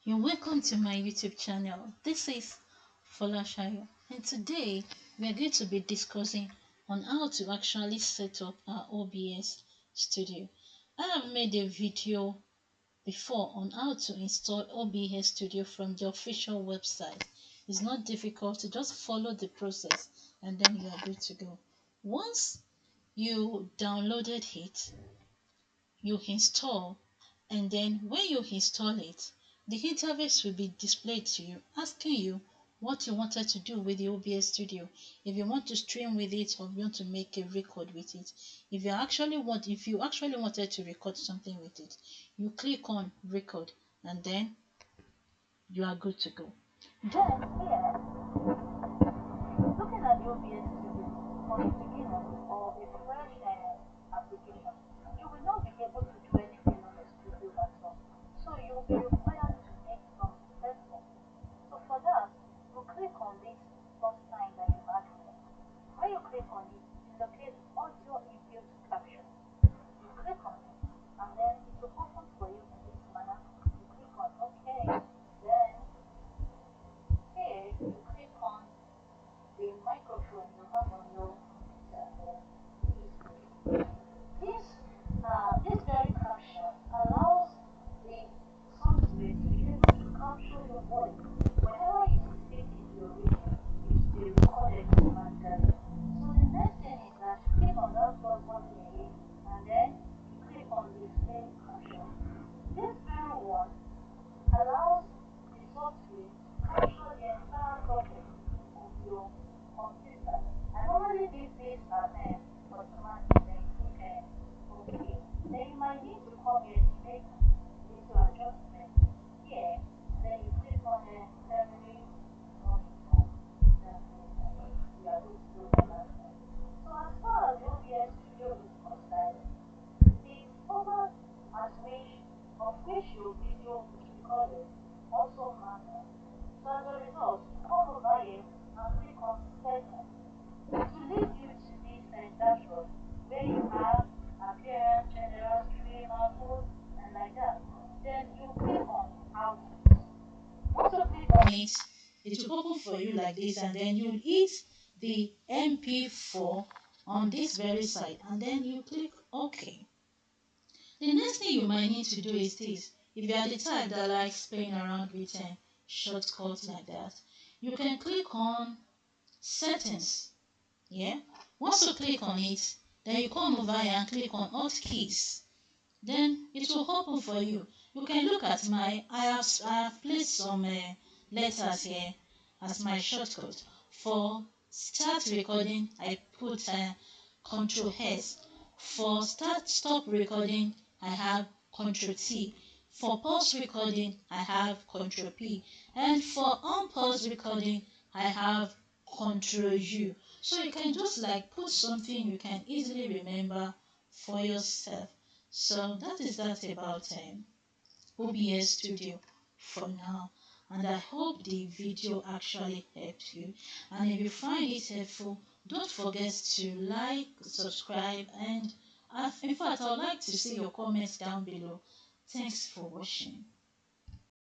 You're welcome to my YouTube channel. This is Folashayo, and today we are going to be discussing on how to actually set up our OBS Studio. I have made a video before on how to install OBS Studio from the official website. It's not difficult to just follow the process and then you are good to go. Once you downloaded it, you install, and then when you install it, the interface will be displayed to you asking you what you wanted to do with the OBS Studio. If you want to stream with it or you want to make a record with it. If you actually wanted to record something with it, you click on record and then you are good to go. Then here, looking at the OBS Studio for a beginner or a fresh application, you will not be able to do anything on the studio at all. So you'll be required to make some settings. So for that, you click on this plus sign that you have here. When you click on it, it locates audio input caption. You click on it, and then it will open for you in this manner. You click on OK. Then here you click on the microphone you have on your this very caption allows the software to be able to capture your voice whenever you speak in your region. It's the recorded automatically. So the next thing is that you click on that plus button again, and then you click on display caption. This very one allows the software to capture the entire topic of your computer. I normally leave this at automatically. Okay. Then you might need to come here to make little adjustment. Here, then you click on the memory monitor. You are going to do that. So as far as the OBS Studio is concerned, the format of which your video is recorded also matters. So as a result, come over here and click on settings. To lead you to this dashboard where you have appearance, general, stream, output, and like that. Then you click on output. Once you click on it, it will open for you like this, and then you hit the MP4 on this very side, and then you click OK. The next thing you might need to do is this. If you are the type that likes playing around with shortcuts like that, you can click on settings. Yeah. Once you click on it, then you come over here and click on hotkeys. Then it will open for you. You can look at I have placed some letters here as my shortcut. For start recording, I put Ctrl S. For stop recording, I have Ctrl T. For pause recording, I have Ctrl P. And for unpause recording, I have Ctrl U. So you can just like put something you can easily remember for yourself. So that is that about OBS Studio for now. And I hope the video actually helped you. And if you find it helpful, don't forget to like, subscribe, and in fact, I would like to see your comments down below. Thanks for watching.